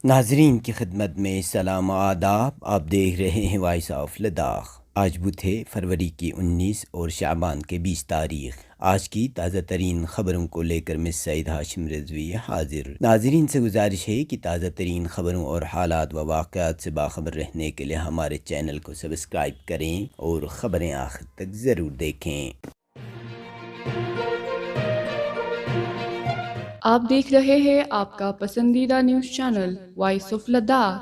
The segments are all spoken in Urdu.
ناظرین کی خدمت میں سلام و آداب. آپ دیکھ رہے ہیں وائس آف لداخ. آج بدھ ہے، فروری کی 19 اور شعبان کے 20 تاریخ. آج کی تازہ ترین خبروں کو لے کر میں سعید ہاشم رضوی حاضر. ناظرین سے گزارش ہے کہ تازہ ترین خبروں اور حالات و واقعات سے باخبر رہنے کے لیے ہمارے چینل کو سبسکرائب کریں اور خبریں آخر تک ضرور دیکھیں. آپ دیکھ رہے ہیں آپ کا پسندیدہ news channel voice of Ladakh.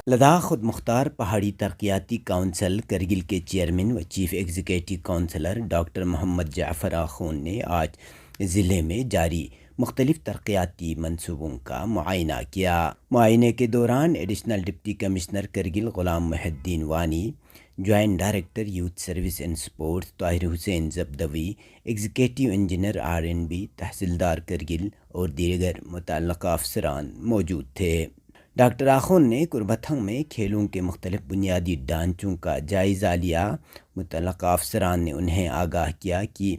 Ladakh خود مختار پہاڑی ترقیاتی کونسل کرگل کے چیئرمین و chief executive councillor doctor Mohammad Jafar Akhoon نے آج ضلع میں جاری مختلف ترقیاتی منصوبوں کا معائنہ کیا. معائنے کے دوران additional deputy commissioner Kargil Ghulam Mohi Uddin Wani, joint director youth service and sports Tahir Hussain Zabdvi, executive engineer R&B tehsildar Kargil اور دیگر متعلقہ افسران موجود تھے. ڈاکٹر آخون نے کربتھنگ میں کھیلوں کے مختلف بنیادی ڈھانچوں کا جائزہ لیا. متعلقہ افسران نے انہیں آگاہ کیا کہ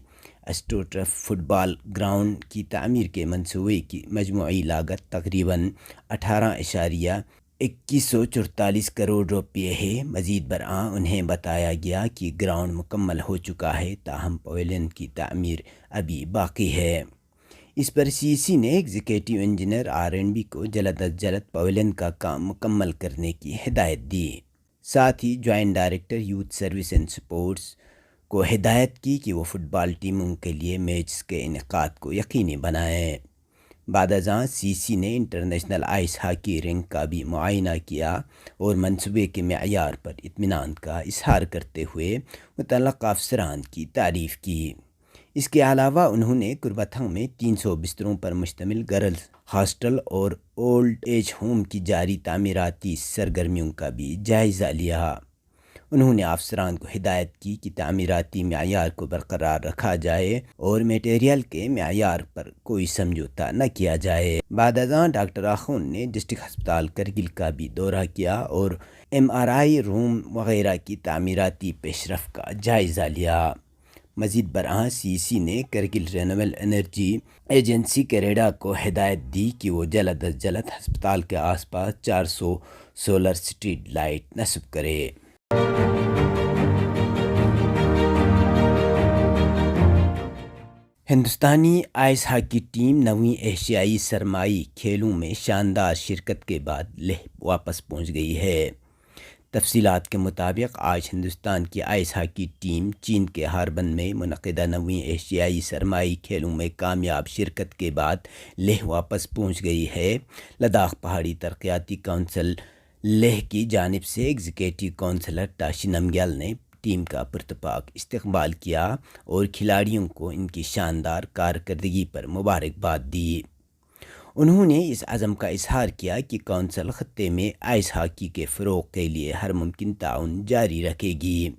اسٹروٹرف فٹ بال گراؤنڈ کی تعمیر کے منصوبے کی مجموعی لاگت تقریباً 18.2144 کروڑ روپے ہے. مزید برآں انہیں بتایا گیا کہ گراؤنڈ مکمل ہو چکا ہے، تاہم پویلین کی تعمیر ابھی باقی ہے. اس پر CC نے ایگزیکٹو انجینئر R&B کو جلد از جلد پویلین کا کام مکمل کرنے کی ہدایت دی. ساتھ ہی joint director youth service and sports کو ہدایت کی کہ وہ فٹ بال ٹیموں کے لیے میچز کے انعقاد کو یقینی بنائیں. بعد ازاں CC نے انٹرنیشنل آئس ہاکی رنک کا بھی معائنہ کیا اور منصوبے کے معیار پر اطمینان کا اظہار کرتے ہوئے متعلقہ افسران کی تعریف کی. اس کے علاوہ انہوں نے کربتھنگ میں 300 بستروں پر مشتمل گرلز ہاسٹل اور اولڈ ایج ہوم کی جاری تعمیراتی سرگرمیوں کا بھی جائزہ لیا. انہوں نے افسران کو ہدایت کی کہ تعمیراتی معیار کو برقرار رکھا جائے اور میٹیریل کے معیار پر کوئی سمجھوتہ نہ کیا جائے. بعد ازاں ڈاکٹر آخون نے ڈسٹرکٹ ہسپتال کرگل کا بھی دورہ کیا اور MRI روم وغیرہ کی تعمیراتی پیش رفت کا جائزہ لیا. مزید برآں CC نے کرگل رینیویبل انرجی ایجنسی کیریڈا کو ہدایت دی کہ وہ جلد از جلد ہسپتال کے آس پاس 400 سولر اسٹریٹ لائٹ نصب کرے. ہندوستانی آئس ہاکی ٹیم 9ویں ایشیائی سرمائی کھیلوں میں شاندار شرکت کے بعد لیہ واپس پہنچ گئی ہے. تفصیلات کے مطابق آج ہندوستان کی آئس ہاکی ٹیم چین کے ہاربن میں منعقدہ 9ویں ایشیائی سرمائی کھیلوں میں کامیاب شرکت کے بعد لیہ واپس پہنچ گئی ہے. لداخ پہاڑی ترقیاتی کونسل لیہ کی جانب سے ایگزیکٹو کونسلر ٹاشی نمگیل نے ٹیم کا پرتپاک استقبال کیا اور کھلاڑیوں کو ان کی شاندار کارکردگی پر مبارکباد دی. انہوں نے اس عزم کا اظہار کیا کہ کونسل خطے میں آئس ہاکی کے فروغ کے لیے ہر ممکن تعاون جاری رکھے گی.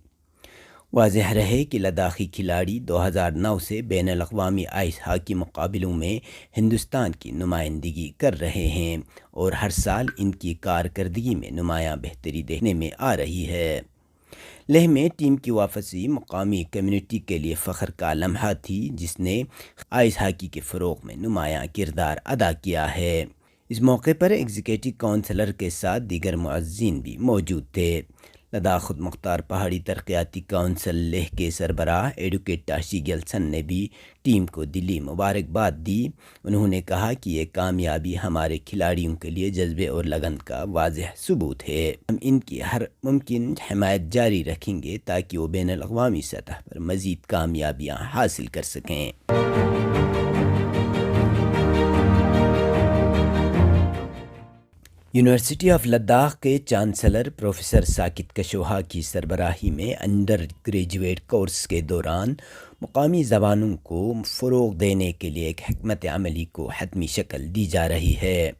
واضح رہے کہ لداخی کھلاڑی 2009 سے بین الاقوامی آئس ہاکی مقابلوں میں ہندوستان کی نمائندگی کر رہے ہیں اور ہر سال ان کی کارکردگی میں نمایاں بہتری دیکھنے میں آ رہی ہے. لیہ میں ٹیم کی واپسی مقامی کمیونٹی کے لیے فخر کا لمحہ تھی، جس نے آئس ہاکی کے فروغ میں نمایاں کردار ادا کیا ہے. اس موقع پر ایگزیکٹو کونسلر کے ساتھ دیگر معززین بھی موجود تھے. لداخ خود مختار پہاڑی ترقیاتی کونسل لیہ کے سربراہ ایڈوکیٹ ٹاشی گیلسن نے بھی ٹیم کو دلی مبارکباد دی. انہوں نے کہا کہ یہ کامیابی ہمارے کھلاڑیوں کے لیے جذبے اور لگن کا واضح ثبوت ہے. ہم ان کی ہر ممکن حمایت جاری رکھیں گے تاکہ وہ بین الاقوامی سطح پر مزید کامیابیاں حاصل کر سکیں. یونیورسٹی آف لداخ کے چانسلر پروفیسر ساکت کشواہا کی سربراہی میں انڈر گریجویٹ کورس کے دوران مقامی زبانوں کو فروغ دینے کے لیے ایک حکمت عملی کو حتمی شکل دی جا رہی ہے.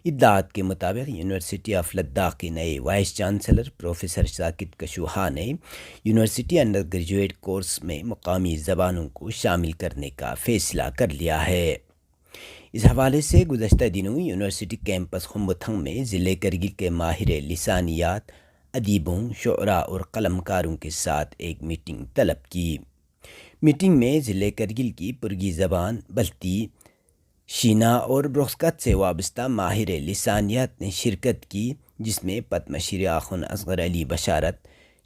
اطلاعات کے مطابق یونیورسٹی آف لداخ کے نئے وائس چانسلر پروفیسر ساکت کشواہا نے یونیورسٹی انڈر گریجویٹ کورس میں مقامی زبانوں کو شامل کرنے کا فیصلہ کر لیا ہے. اس حوالے سے گزشتہ دنوں یونیورسٹی کیمپس خمبتھنگ میں ضلع کرگل کے ماہر لسانیات، ادیبوں، شعراء اور قلمکاروں کے ساتھ ایک میٹنگ طلب کی. میٹنگ میں ضلع کرگل کی پرگی زبان بلتی، شینا اور برخکت سے وابستہ ماہر لسانیات نے شرکت کی، جس میں پدم شری آخوند اصغر علی بشارت،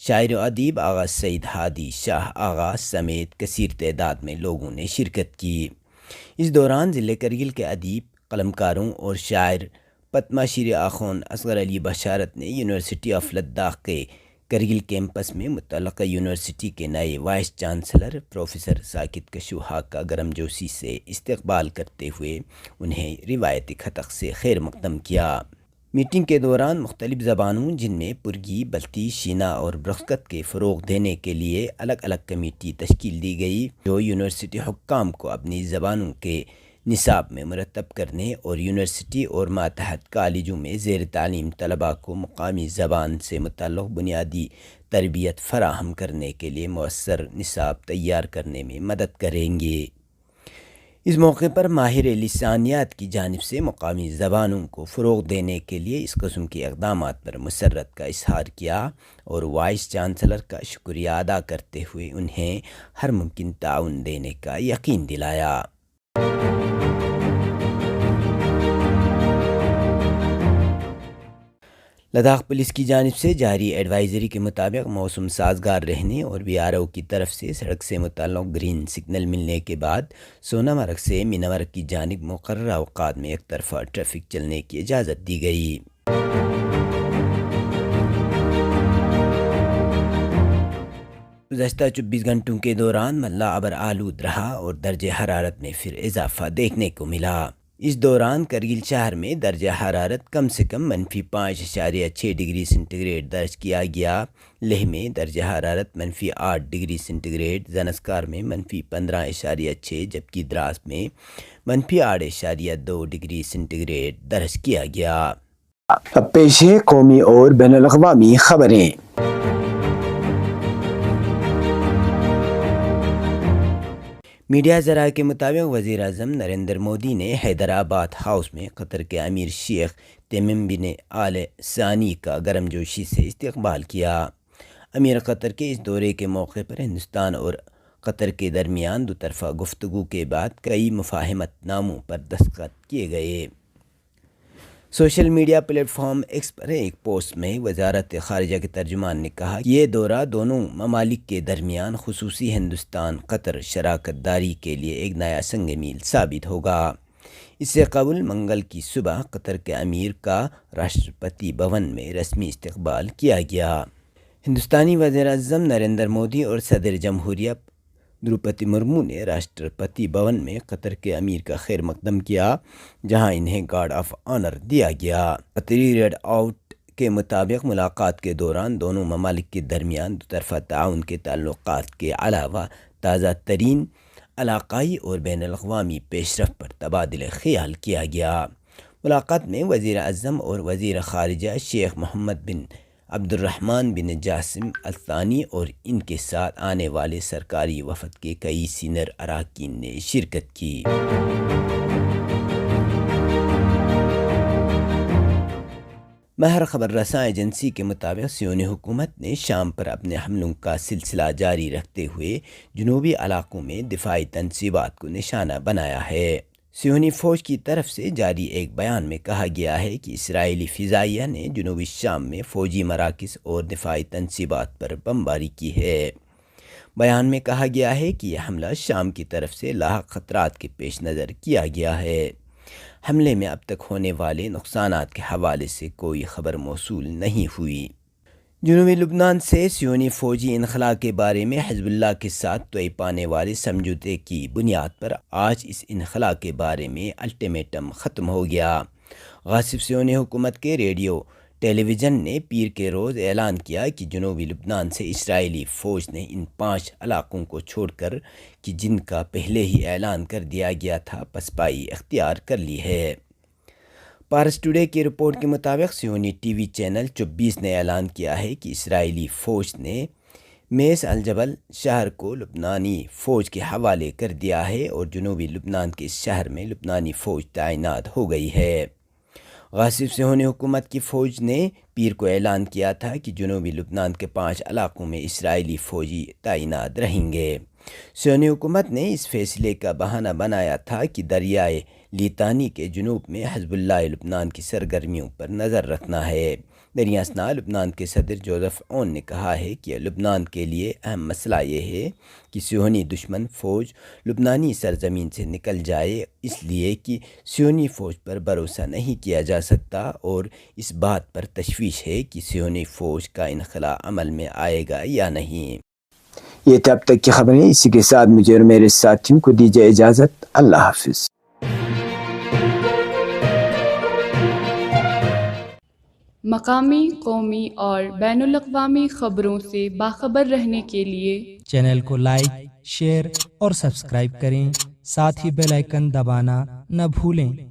شاعر و ادیب آغا سعید ہادی شاہ آغا سمیت کثیر تعداد میں لوگوں نے شرکت کی۔ اس دوران ضلع کرگل کے ادیب، قلمکاروں اور شاعر پدم شری آخوند اصغر علی بشارت نے یونیورسٹی آف لداخ کے کرگل کیمپس میں متعلقہ یونیورسٹی کے نئے وائس چانسلر پروفیسر ساکت کشواہا کا گرم جوشی سے استقبال کرتے ہوئے انہیں روایتی خطق سے خیر مقدم کیا۔ میٹنگ کے دوران مختلف زبانوں جن میں پرگی، بلتی، شینا اور برخکت کے فروغ دینے کے لیے الگ الگ کمیٹی تشکیل دی گئی، جو یونیورسٹی حکام کو اپنی زبانوں کے نصاب میں مرتب کرنے اور یونیورسٹی اور ماتحت کالجوں میں زیر تعلیم طلباء کو مقامی زبان سے متعلق بنیادی تربیت فراہم کرنے کے لیے مؤثر نصاب تیار کرنے میں مدد کریں گے۔ اس موقع پر ماہر لسانیات کی جانب سے مقامی زبانوں کو فروغ دینے کے لیے اس قسم کے اقدامات پر مسرت کا اظہار کیا اور وائس چانسلر کا شکریہ ادا کرتے ہوئے انہیں ہر ممکن تعاون دینے کا یقین دلایا۔ لداخ پولیس کی جانب سے جاری ایڈوائزری کے مطابق موسم سازگار رہنے اور BRO کی طرف سے سڑک سے متعلق گرین سگنل ملنے کے بعد سونامرگ سے مینامرگ کی جانب مقررہ اوقات میں ایک طرفہ ٹریفک چلنے کی اجازت دی گئی۔ گزشتہ 24 گھنٹوں کے دوران ملہ ابر آلود رہا اور درجہ حرارت میں پھر اضافہ دیکھنے کو ملا۔ اس دوران کرگل شہر میں درجہ حرارت کم سے کم -5.6 ڈگری سینٹی گریڈ درج کیا گیا۔ لیہ میں درجہ حرارت -8 ڈگری سینٹی گریڈ، زنسکار میں -15.6 جبکہ دراس میں -8.2 ڈگری سینٹی گریڈ درج کیا گیا۔ اب پیش ہے قومی اور بین الاقوامی خبریں۔ میڈیا ذرائع کے مطابق وزیر اعظم نریندر مودی نے حیدرآباد ہاؤس میں قطر کے امیر شیخ تمیم بن آل ثانی کا گرم جوشی سے استقبال کیا۔ امیر قطر کے اس دورے کے موقع پر ہندوستان اور قطر کے درمیان دو طرفہ گفتگو کے بعد کئی مفاہمت ناموں پر دستخط کیے گئے۔ Social media platform X پر ایک پوسٹ میں وزارت خارجہ کے ترجمان نے کہا کہ یہ دورہ دونوں ممالک کے درمیان خصوصی ہندوستان قطر شراکت داری کے لیے ایک نیا سنگ میل ثابت ہوگا۔ اس سے قبل منگل کی صبح قطر کے امیر کا راشٹرپتی بھون میں رسمی استقبال کیا گیا۔ ہندوستانی وزیر اعظم نریندر مودی اور صدر جمہوریہ دروپدی مرمو نے راشٹرپتی بھون میں قطر کے امیر کا خیر مقدم کیا، جہاں انہیں گارڈ آف آنر دیا گیا۔ قطری ریڈ آؤٹ کے مطابق ملاقات کے دوران دونوں ممالک کے درمیان دو طرفہ تعاون کے تعلقات کے علاوہ تازہ ترین علاقائی اور بین الاقوامی پیش رفت پر تبادلہ خیال کیا گیا۔ ملاقات میں وزیر اعظم اور وزیر خارجہ شیخ محمد بن عبد الرحمن بن جاسم الثانی اور ان کے ساتھ آنے والے سرکاری وفد کے کئی سینئر اراکین نے شرکت کی۔ ماہر خبر رساں ایجنسی کے مطابق صہیونی حکومت نے شام پر اپنے حملوں کا سلسلہ جاری رکھتے ہوئے جنوبی علاقوں میں دفاعی تنصیبات کو نشانہ بنایا ہے۔ صہیونی فوج کی طرف سے جاری ایک بیان میں کہا گیا ہے کہ اسرائیلی فضائیہ نے جنوبی شام میں فوجی مراکز اور دفاعی تنصیبات پر بمباری کی ہے۔ بیان میں کہا گیا ہے کہ یہ حملہ شام کی طرف سے لاحق خطرات کے پیش نظر کیا گیا ہے۔ حملے میں اب تک ہونے والے نقصانات کے حوالے سے کوئی خبر موصول نہیں ہوئی۔ جنوبی لبنان سے صہیونی فوجی انخلاء کے بارے میں حزب اللہ کے ساتھ طے پانے والے سمجھوتے کی بنیاد پر آج اس انخلاء کے بارے میں الٹیمیٹم ختم ہو گیا۔ غاصب صہیونی حکومت کے ریڈیو ٹیلی ویژن نے پیر کے روز اعلان کیا کہ جنوبی لبنان سے اسرائیلی فوج نے ان 5 علاقوں کو چھوڑ کر کہ جن کا پہلے ہی اعلان کر دیا گیا تھا پسپائی اختیار کر لی ہے۔ پارس ٹوڈے کی رپورٹ کے مطابق صہیونی ٹی وی چینل 24 نے اعلان کیا ہے کہ اسرائیلی فوج نے میس الجبل شہر کو لبنانی فوج کے حوالے کر دیا ہے اور جنوبی لبنان کے اس شہر میں لبنانی فوج تعینات ہو گئی ہے۔ غاصب صہیونی حکومت کی فوج نے پیر کو اعلان کیا تھا کہ جنوبی لبنان کے 5 علاقوں میں اسرائیلی فوجی تعینات رہیں گے۔ سیونی حکومت نے اس فیصلے کا بہانہ بنایا تھا کہ دریائے لیتانی کے جنوب میں حزب اللہ لبنان کی سرگرمیوں پر نظر رکھنا ہے۔ دریا اثنا لبنان کے صدر جوزف اون نے کہا ہے کہ لبنان کے لیے اہم مسئلہ یہ ہے کہ صہیونی دشمن فوج لبنانی سرزمین سے نکل جائے، اس لیے کہ صہیونی فوج پر بھروسہ نہیں کیا جا سکتا، اور اس بات پر تشویش ہے کہ صہیونی فوج کا انخلا عمل میں آئے گا یا نہیں۔ یہ تھے اب تک کی خبریں، اسی کے ساتھ مجھے اور میرے ساتھیوں کو دیجیے اجازت۔ اللہ حافظ۔ مقامی، قومی اور بین الاقوامی خبروں سے باخبر رہنے کے لیے چینل کو لائک، شیئر اور سبسکرائب کریں، ساتھ ہی بیل آئیکن دبانا نہ بھولیں۔